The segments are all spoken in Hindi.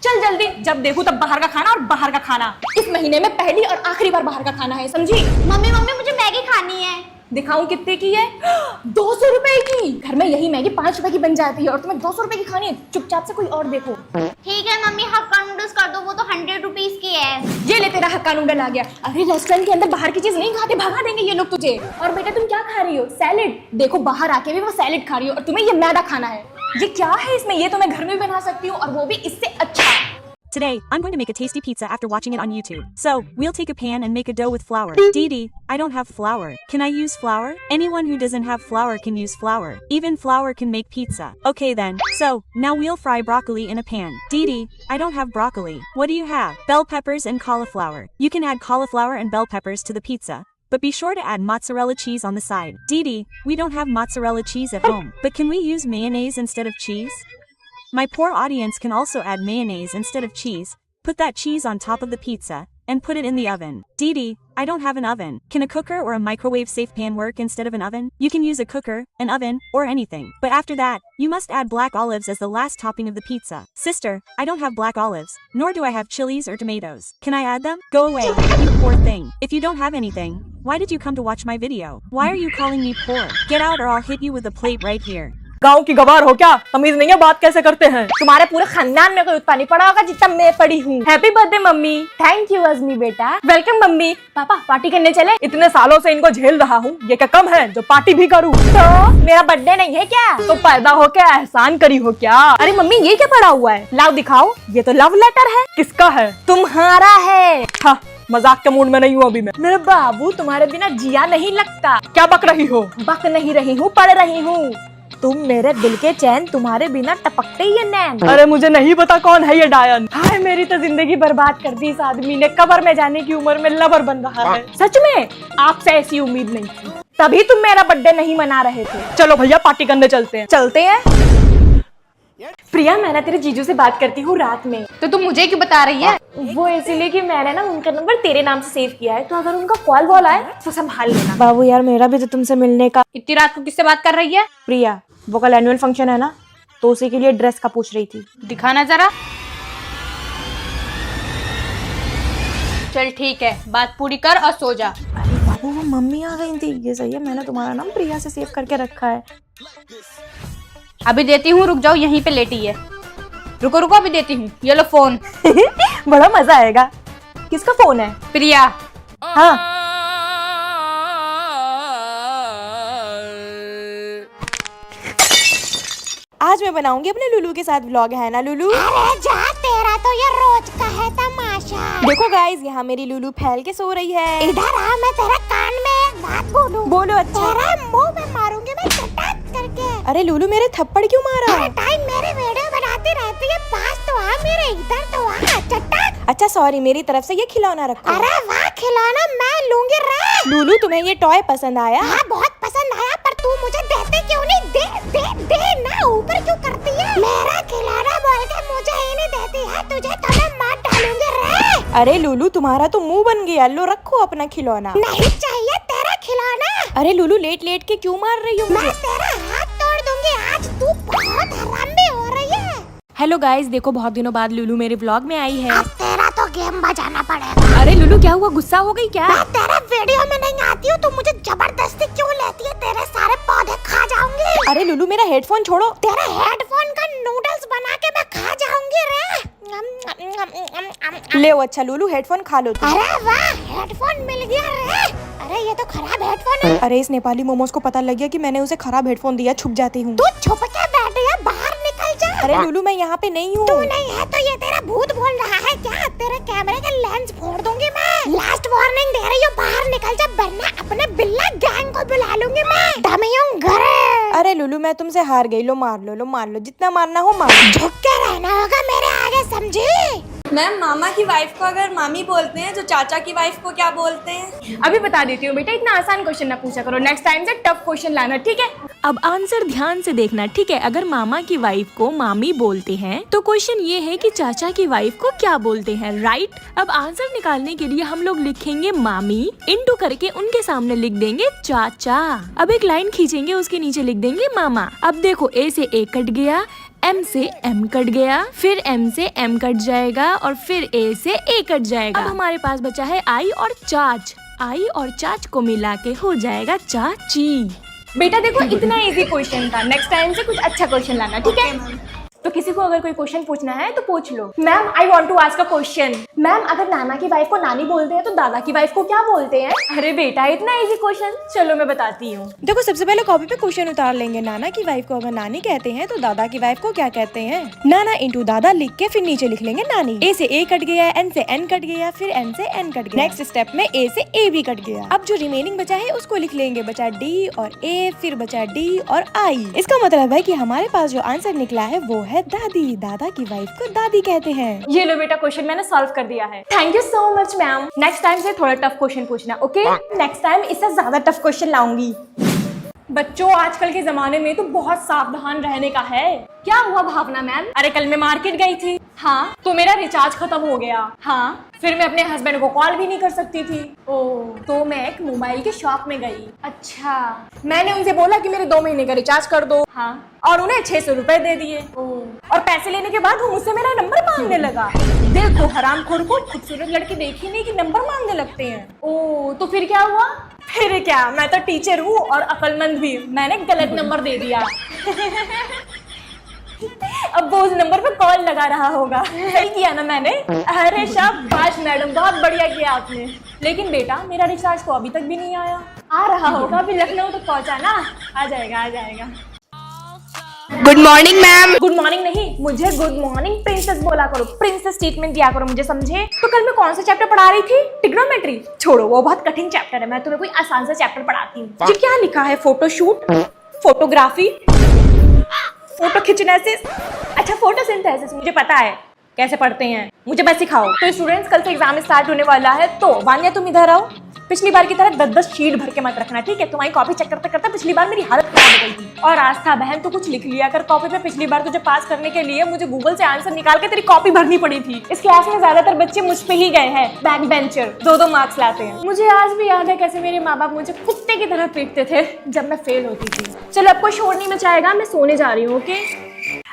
चल जल्दी, जब देखूं तब बाहर का खाना और बाहर का खाना। इस महीने में पहली और आखिरी बार बाहर का खाना है, समझी? मम्मी मम्मी मुझे मैगी खानी है। दिखाऊं कितने की है? 200 रुपए की। घर में यही मैगी 5 रुपए की बन जाती है और तुम्हें 200 रुपए की खानी है। चुपचाप से कोई और देखो। ठीक है मम्मी, हक्का नूडल्स कर दो, वो तो 100 रुपीज की है। ये ले तेरा हक्का नूडल आ गया। अरे रेस्टोरेंट के अंदर बाहर की चीज नहीं खाते, भगा देंगे ये लोग तुझे। और बेटा तुम क्या खा रही हो? सैलेड। देखो बाहर आके भी वो सैलेड खा रही हो और तुम्हें ये मैदा खाना है। ये क्या है इसमें? ये तो मैं घर में भी बना सकती हूँ और वो भी इससे अच्छा। Today, I'm going to make a tasty pizza after watching it on YouTube. So, we'll take a pan and make a dough with flour. Dee, I don't have flour. Can I use flour? Anyone who doesn't have flour can use flour. Even flour can make pizza. Okay then. So, now we'll fry broccoli in a pan. Dee, I don't have broccoli. What do you have? Bell peppers and cauliflower. You can add cauliflower and bell peppers to the pizza. But be sure to add mozzarella cheese on the side. Dee, we don't have mozzarella cheese at home. But can we use mayonnaise instead of cheese? My poor audience can also add mayonnaise instead of cheese. Put that cheese on top of the pizza and put it in the oven. Dee, I don't have an oven. Can a cooker or a microwave safe pan work instead of an oven? You can use a cooker, an oven, or anything. But after that, you must add black olives as the last topping of the pizza. Sister, I don't have black olives, nor do I have chilies or tomatoes. Can I add them? Go away, you poor thing. If you don't have anything, why did you come to watch my video? Why are you calling me poor? Get out or I'll hit you with a plate right here. गाँव की गवार हो क्या? तमीज नहीं है बात कैसे करते हैं? तुम्हारे पूरे खानदान में कोई उतना नहीं पड़ा होगा जितना मैं पड़ी हूँ। Happy birthday mummy. Thank you Azmi बेटा। Welcome mummy. पापा पार्टी करने चले? इतने सालों से इनको झेल रहा हूँ, ये क्या कम है जो पार्टी भी करूँ? तो मेरा बर्थडे नहीं है क्या? तो पैदा हो क्या एहसान करी हो क्या? अरे मम्मी ये क्या पड़ा हुआ है? लाओ दिखाओ। ये तो लव लेटर है। किसका है? तुम्हारा है। हाँ, मजाक के मूड में नहीं हूँ अभी मैं। मेरे बाबू तुम्हारे बिना जिया नहीं लगता। क्या बक रही हो? बक नहीं रही हूँ, पढ़ रही हूँ। तुम मेरे दिल के चैन, तुम्हारे बिना टपकते ही ये नैन। अरे मुझे नहीं पता कौन है ये डायन। हाय मेरी तो जिंदगी बर्बाद कर दी इस आदमी ने। कब्र में जाने की उम्र में लवर बन रहा है। सच में आपसे ऐसी उम्मीद नहीं थी, तभी तुम मेरा बर्थडे नहीं मना रहे थे। चलो भैया पार्टी करने चलते हैं। चलते हैं। प्रिया मैं ना तेरे जीजू से बात करती हूँ रात में। तो तुम मुझे क्यों बता रही है? वो इसीलिए कि मैंने ना उनका नंबर तेरे नाम से सेव किया है, तो अगर उनका कॉल वॉल आए तो संभाल लेना। बाबू यार मेरा भी तो तुमसे मिलने का। इतनी रात को किससे बात कर रही है? प्रिया वो कल एनुअल फंक्शन है ना, तो उसी के लिए ड्रेस का पूछ रही थी। दिखाना जरा। चल ठीक है, बात पूरी कर और सो जा। अरे बाबू वो मम्मी आ गई थी। ये सही है, मैंने तुम्हारा नाम प्रिया से सेव करके रखा है। अभी देती हूँ, रुक जाओ, यहीं पे लेटी है। रुको रुको अभी देती हूँ, ये लो फोन। बड़ा मजा आएगा। किसका फोन है? प्रिया। हाँ आज मैं बनाऊंगी अपने लुलू के साथ व्लॉग, है ना लुलू? अरे जा, तेरा तो ये रोज का है तमाशा। देखो गाइस यहाँ मेरी लुलू फैल के सो रही है। इधर आ, मैं तेरे कान में एक बात बोलूं। बोलो। अच्छा तेरे मुंह में मारूंगी मैं चटाक करके। अरे लुलू मेरे थप्पड़ क्यों मारा? हर टाइम मेरे वीडियो बनाती रहती है, पास तो आ मेरे, इधर तो आ चटाक। अच्छा सॉरी, मेरी तरफ से ये खिलौना रखो। अरे वाह, खिलौना मैं लूंगी रे। लुलू तुम्हें ये टॉय पसंद आया? हाँ बहुत पसंद आया, पर तू मुझे देते क्यों नहीं? दे दे दे ना, ऊपर क्यों करती है? मेरा खिलौना बोल के मुझे ही नहीं देती है, तुझे तो मैं मार डालूंगी रे। अरे लुलू तुम्हारा तो मुंह बन गया, लो रखो अपना खिलौना। नहीं चाहिए तेरा खिलौना। अरे लुलू लेट लेट के क्यों मार रही हो? मैं तेरा हाथ तोड़ दूंगी आज, तू बहुत हरामी हो रही है। हेलो गाइस, देखो बहुत दिनों बाद लुलू मेरे व्लॉग में आई है। अब तेरा तो गेम बजाना पड़ेगा। अरे लुलू क्या हुआ, गुस्सा हो गई क्या? मैं तेरे वीडियो में नहीं आती हूँ, तू मुझे जबरदस्ती क्यों लेती है? तेरे सारे पौधे खा जाऊंगी। अरे लुलू मेरा हेडफोन छोड़ो। तेरे हेडफोन का नूडल्स बना के मैं खा जाऊंगी रे। ले अच्छा लुलू हेडफोन खा लो तुम। अरे वाह, हेडफोन मिल गया रे। अरे ये तो खराब हेडफोन है। अरे इस नेपाली मोमोज को पता लग गया कि मैंने उसे खराब हेडफोन दिया, छुप जाती हूँ। तू छुप के बैठी है, बाहर निकल जा। अरे लुलू मैं यहाँ पे नहीं हूँ। तू नहीं है तो ये तेरा भूत बोल रहा है क्या? तेरे कैमरे के लेंस फोड़ दूंगी मैं। लास्ट वार्निंग दे रही हूँ, बाहर निकल जा वरना अपने बिल्ला गैंग को बुला लूंगी मैं। दमियों घरे। अरे लुलू मैं तुमसे हार गई, लो मार लो, जितना मारना हो मार। झुक के रहना होगा मेरे आगे, समझी? मैम मामा की वाइफ को अगर मामी बोलते हैं, जो चाचा की वाइफ को क्या बोलते हैं? अभी बता देती हूँ बेटा, इतना आसान क्वेश्चन ना पूछा करो, नेक्स्ट टाइम से टफ क्वेश्चन लाना, ठीक है? अब आंसर ध्यान से देखना, ठीक है? अगर मामा की वाइफ को मामी बोलते हैं तो क्वेश्चन ये है कि चाचा की वाइफ को क्या बोलते हैं, राइट? अब आंसर निकालने के लिए हम लोग लिखेंगे मामी, इनटू करके उनके सामने लिख देंगे चाचा। अब एक लाइन खींचेंगे, उसके नीचे लिख देंगे मामा। अब देखो ए से ए कट गया, M से M कट गया, फिर M से M कट जाएगा और फिर A से A कट जाएगा। अब हमारे पास बचा है आई और चाच। आई और चाच को मिला के हो जाएगा चाची। बेटा देखो इतना इजी क्वेश्चन था, नेक्स्ट टाइम से कुछ अच्छा क्वेश्चन लाना, ठीक है? तो किसी को अगर कोई क्वेश्चन पूछना है तो पूछ लो। Ma'am I want to ask a question. Ma'am अगर नाना की वाइफ को नानी बोलते हैं तो दादा की वाइफ को क्या बोलते हैं? अरे बेटा इतना इजी क्वेश्चन, चलो मैं बताती हूँ। देखो सबसे पहले कॉपी पे क्वेश्चन उतार लेंगे। नाना की वाइफ को अगर नानी कहते हैं तो दादा की वाइफ को क्या कहते हैं? नाना इंटू दादा लिख के फिर नीचे लिख लेंगे नानी। ए से ए कट गया, एन से एन कट गया, फिर एन से एन कट गया। नेक्स्ट स्टेप में ए से ए भी कट गया। अब जो रिमेनिंग बचा है उसको लिख लेंगे। बचा डी और ए, फिर बचा डी और आई। इसका मतलब है कि हमारे पास जो आंसर निकला है वो है दादी। दादा की वाइफ को दादी कहते हैं। ये लो बेटा क्वेश्चन मैंने सॉल्व कर दिया है। Thank you so much ma'am. Next time से थोड़ा टफ क्वेश्चन पूछना, ओके? नेक्स्ट टाइम इससे ज्यादा टफ क्वेश्चन लाऊंगी। बच्चों आजकल के जमाने में तो बहुत सावधान रहने का है। क्या हुआ भावना मैम? अरे कल मैं मार्केट गई थी। हाँ तो मेरा रिचार्ज खत्म हो गया। हाँ फिर मैं अपने हस्बैंड को कॉल भी नहीं कर सकती थी। ओह तो मैं एक मोबाइल की शॉप में गई। अच्छा मैंने उनसे बोला कि मेरे 2 महीने का रिचार्ज कर दो। हाँ और उन्हें 600 रुपए दे दिए। और पैसे लेने के बाद वो मुझसे मेरा नंबर मांगने लगा। देखो हरामखोर को खूबसूरत लड़के देखे नहीं कि नंबर मांगने लगते हैं। ओह तो फिर क्या हुआ? फिर क्या, मैं तो टीचर हूँ और अक्लमंद भी, मैंने गलत नंबर दे दिया। अब वो उस नंबर पे कॉल लगा रहा होगा। सही किया ना मैंने? अरे शाबाश मैडम, बहुत बढ़िया किया आपने। लेकिन बेटा मेरा रिचार्ज तो अभी तक भी नहीं आया। आ रहा होगा, अभी लखनऊ तक पहुंचा ना, आ जाएगा आ जाएगा। Good morning ma'am. Good morning नहीं, मुझे गुड मॉर्निंग प्रिंसेस बोला करो, प्रिंसेस ट्रीटमेंट दिया करो, मुझे समझे? तो कल मैं कौन सा चैप्टर पढ़ा रही थी? ट्रिग्नोमेट्री। छोड़ो वो बहुत कठिन चैप्टर है, मैं तुम्हें कोई आसान सा चैप्टर पढ़ाती हूँ। ये क्या लिखा है? फोटोशूट, फोटोग्राफी, फोटो खिंचनेसिस। अच्छा फोटोसिंथेसिस मुझे पता है कैसे पढ़ते हैं, मुझे बस सिखाओ। तो स्टूडेंट्स कल से एग्जाम स्टार्ट होने वाला है, तो वान्या तुम इधर आओ। पिछली बार की तरह 10-10 शीट भर के मत रखना, ठीक है? तुम्हारी कॉपी चेक करते करते पिछली बार मेरी हालत खराब हो गई थी। और आस्था बहन तो कुछ लिख लिया कर कॉपी पे। पिछली बार तुझे पास करने के लिए मुझे गूगल से आंसर निकाल के तेरी कॉपी भरनी पड़ी थी। इस क्लास में ज्यादातर बच्चे मुझ पे ही गए हैं, बैक बेंचर, 2-2 मार्क्स लाते हैं। मुझे आज भी याद है कैसे मेरे माँ बाप मुझे कुत्ते की तरह पीटते थे जब मैं फेल होती थी। चलो अब कोई शोर नहीं मचाएगा, मैं सोने जा रही हूँ, ओके?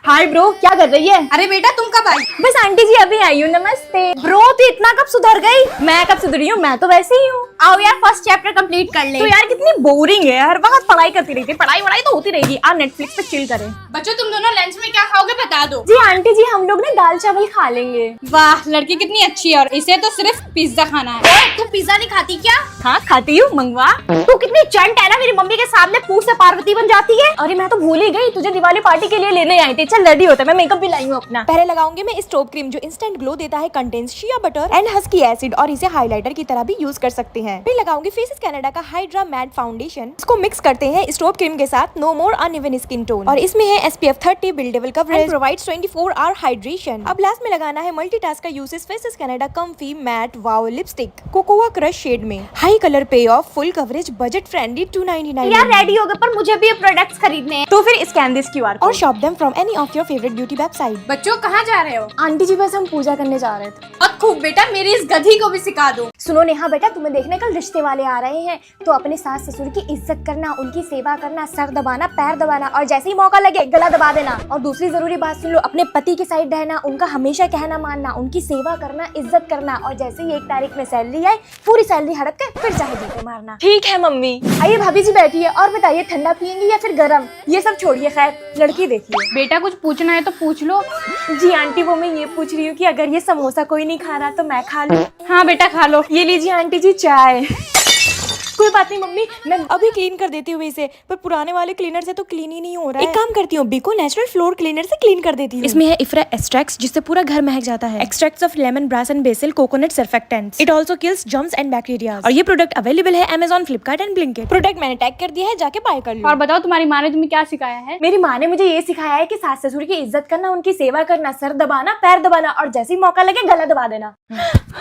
हाय ब्रो, क्या कर रही है? अरे बेटा तुम कब आई? बस आंटी जी अभी आई हूँ, नमस्ते। ब्रो तू इतना कब सुधर गई? मैं कब सुधरी हूँ, मैं तो वैसे ही हूँ। आओ यार फर्स्ट चैप्टर कंप्लीट कर ले। तो यार कितनी बोरिंग है, हर वक्त पढ़ाई करती रहती है। पढ़ाई वढ़ाई तो होती रहेगी, आप नेटफ्लिक्स पे चिल करें। बच्चों तुम दोनों लंच में क्या खाओगे बता दो। जी आंटी जी हम लोग ना दाल चावल खा लेंगे। वाह लड़की कितनी अच्छी है, और इसे तो सिर्फ पिज्जा खाना है। तू पिज्जा नहीं खाती क्या? हाँ खाती हूँ, मंगवा। तू कितनी चंट है ना, मेरी मम्मी के सामने पूछ से पार्वती बन जाती है। अरे मैं तो भूल ही गई, तुझे दिवाली पार्टी के लिए लेने आई थी। चल रेडी होता है, मैं मेकअप भी लाई हूँ अपना। पहले लगाऊंगी मैं स्टोव क्रीम जो इंस्टेंट ग्लो देता है, contains shea butter and husky acid और इसे हाइलाइटर की तरह भी यूज कर सकते हैं। फिर लगाऊंगी फेसेस कनाडा का हाइड्रा मैट फाउंडेशन। इसको मिक्स करते हैं स्टोव क्रीम के साथ, no more uneven skin tone. और इसमें है SPF 30 buildable coverage, provides 24 hour hydration. अब लास्ट में लगाना है मल्टीटास्क का uses Faces Canada comfy matte wow lipstick cocoa crush shade में। High colour pay off, full coverage, budget friendly, 299। यार रेडी हो गए, पर मुझे भी ये प्रोडक्ट्स खरीदने हैं। तो फिर स्कैन दिस QR और shop them from any of your favourite beauty website. बच्चों कहाँ जा रहे हो? आंटी जी बस हम पूजा करने जा रहे थे। बहुत खूब बेटा, मेरी इस गधी को भी सिखा दो। सुनो नेहा बेटा, तुम्हें देखने कल रिश्ते वाले आ रहे हैं, तो अपने सास ससुर की इज्जत करना, उनकी सेवा करना, सर दबाना, पैर दबाना, और जैसे ही मौका लगे गला दबा देना। और दूसरी जरूरी बात सुन लो, अपने पति की साइड रहना, उनका हमेशा कहना मानना, उनकी सेवा करना, इज्जत करना। और जैसे ही 1 तारीख में सैलरी आए पूरी सैलरी हड़प के फिर चाहे जीते मारना। ठीक है मम्मी। आइए भाभी जी बैठिए, और बताइए ठंडा पियेंगी या फिर गर्म? ये सब छोड़िए, खैर लड़की देखिए। बेटा कुछ पूछना है तो पूछ लो। जी आंटी वो मैं ये पूछ रही हूँ कि अगर ये समोसा कोई नहीं खा रहा तो मैं खा लूँ? हाँ बेटा खा लो। ये लीजिए आंटी जी चाय। कोई बात नहीं मम्मी, मैं अभी क्लीन कर देती हूँ इसे, पर पुराने वाले क्लीनर से तो क्लीन ही नहीं हो रहा है। एक काम करती हूँ, बिको नेचुरल फ्लोर क्लीनर से क्लीन कर देती हूँ। इसमें है इफ्रा एक्सट्रैक्ट्स जिससे पूरा घर महक जाता है। Extracts of lemon, brass and basil, coconut surfactants. It also kills germs and bacteria. और ये प्रोडक्ट अवेलेबल है Amazon, Flipkart and Blinkit. Product मैंने टैग कर दिया है, जाके बाय कर लो। और बताओ तुम्हारी माँ ने तुम्हें क्या सिखाया है? मेरी माँ ने मुझे ये सिखाया है कि सास ससुर की इज्जत करना, उनकी सेवा करना, सर दबाना, पैर दबाना, और जैसे ही मौका लगे गला दबा देना।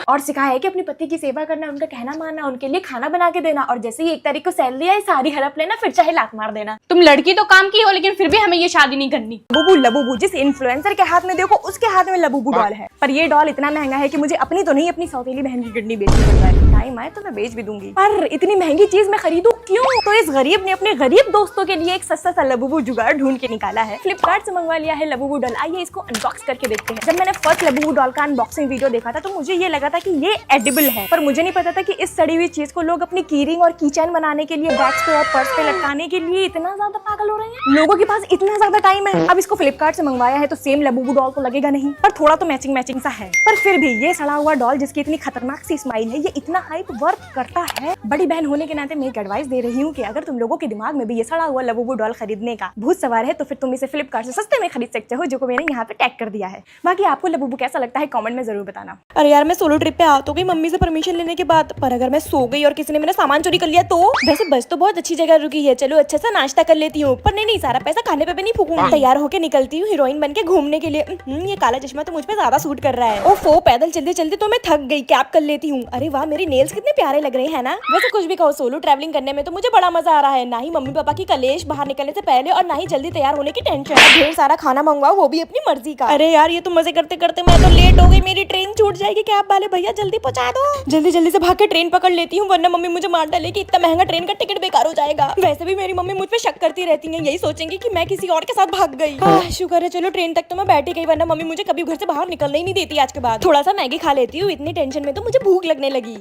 और सिखाया है कि अपने पति की सेवा करना, उनका कहना मानना, उनके लिए खाना बना के देना, और जैसे ही 1 तारीख को सैलरी आए सारी हड़प लेना, फिर चाहे लात मार देना। तुम लड़की तो काम की हो, लेकिन फिर भी हमें ये शादी नहीं करनी। लबूबू लबूबू, जिस इन्फ्लुएंसर के हाथ में देखो उसके हाथ में लबूबू डॉल है। पर ये डॉल इतना महंगा है कि मुझे अपनी तो नहीं, अपनी सौतेली बहन की किडनी बेचनी पड़ रहा है। टाइम आए तो मैं बेच भी दूंगी, पर इतनी महंगी चीज मैं खरीदूं क्यों? तो इस गरीब ने अपने गरीब दोस्तों के लिए एक सस्ता सा लबूबू जुगाड़ ढूंढ के निकाला है। फ्लिपकार्ट से मंगवा लिया है लबूबू डॉल। आइए इसको अनबॉक्स करके देखते हैं। जब मैंने फर्स्ट लबूबू डॉल का अनबॉक्सिंग वीडियो देखा था तो मुझे ये लगा था कि ये एडिबल है, पर मुझे नहीं पता था कि इस सड़ी हुई चीज को लोग अपनी कीरिंग और कीचेन बनाने के लिए, बैग्स पे और पर्स पे लटकाने के लिए इतना ज्यादा पागल हो रहे हैं। लोगों के पास इतना ज्यादा टाइम है। अब इसको फ्लिपकार्ट से मंगवाया है तो सेम लबूबू डॉल तो लगेगा नहीं, पर थोड़ा तो मैचिंग मैचिंग सा है। पर फिर भी ये सड़ा हुआ डॉल जिसकी इतनी खतरनाक सी स्माइल है, ये इतना हाइप वर्क करता है। बड़ी बहन होने के नाते मैं एक एडवाइस दे रही हूँ कि अगर तुम लोगों के दिमाग में भी ये सड़ा हुआ लबूबू डॉल खरीदने का भूत सवार है तो फिर तुम इसे फ्लिपकार्ट से सस्ते में खरीद सकते हो, जो को मैंने यहाँ पे टैग कर दिया है। बाकी आपको लबूबू कैसा लगता है कमेंट में जरूर बताना। अरे यार मैं सोलो ट्रिप पे आ तो गई मम्मी से परमिशन लेने के बाद, पर अगर मैं सो गई और किसी ने मेरा सामान चोरी कर लिया तो? वैसे बस तो बहुत अच्छी जगह रुकी है, चलो अच्छा सा नाश्ता कर लेती हूँ, पर नहीं सारा पैसा खाने पे भी नहीं फूकूंगी। तैयार होके निकलती हूँ हीरोइन बन के घूमने के लिए। ये काला चश्मा तो मुझ पे ज्यादा सूट कर रहा है। ओफो, पैदल चलते चलते तो मैं थक गई, कैप कर लेती हूँ। अरे वाह, मेरी नेल्स कितने प्यारे लग रहे हैं ना। वैसे कुछ भी कहो, सोलो ट्रैवलिंग करने में तो मुझे बड़ा मजा आ रहा है। ना ही मम्मी पापा की कलेश बाहर निकलने से पहले और ना ही जल्दी तैयार होने की टेंशन। ढेर सारा खाना मंगवाओ, वो भी अपनी मर्जी का। अरे यार ये तो मजे करते करते मैं तो लेट हो गई, मेरी ट्रेन छूट जाएगी। कैब वाले भैया जल्दी पहुंचा दो। जल्दी जल्दी से भाग के ट्रेन पकड़ लेती हूँ, वरना मम्मी मुझे मार डालेगी। इतना महंगा ट्रेन का टिकट बेकार हो जाएगा। वैसे भी मेरी मम्मी मुझ पे शक करती रहती है, यही सोचेंगी कि मैं किसी और के साथ भाग गई। शुक्र है चलो ट्रेन तक तो मैं बैठी गई, वरना मम्मी मुझे कभी घर से बाहर निकलने ही नहीं देती आज के बाद। थोड़ा सा मैगी खा लेती हूँ, इतनी टेंशन में तो मुझे भूख लगने लगी।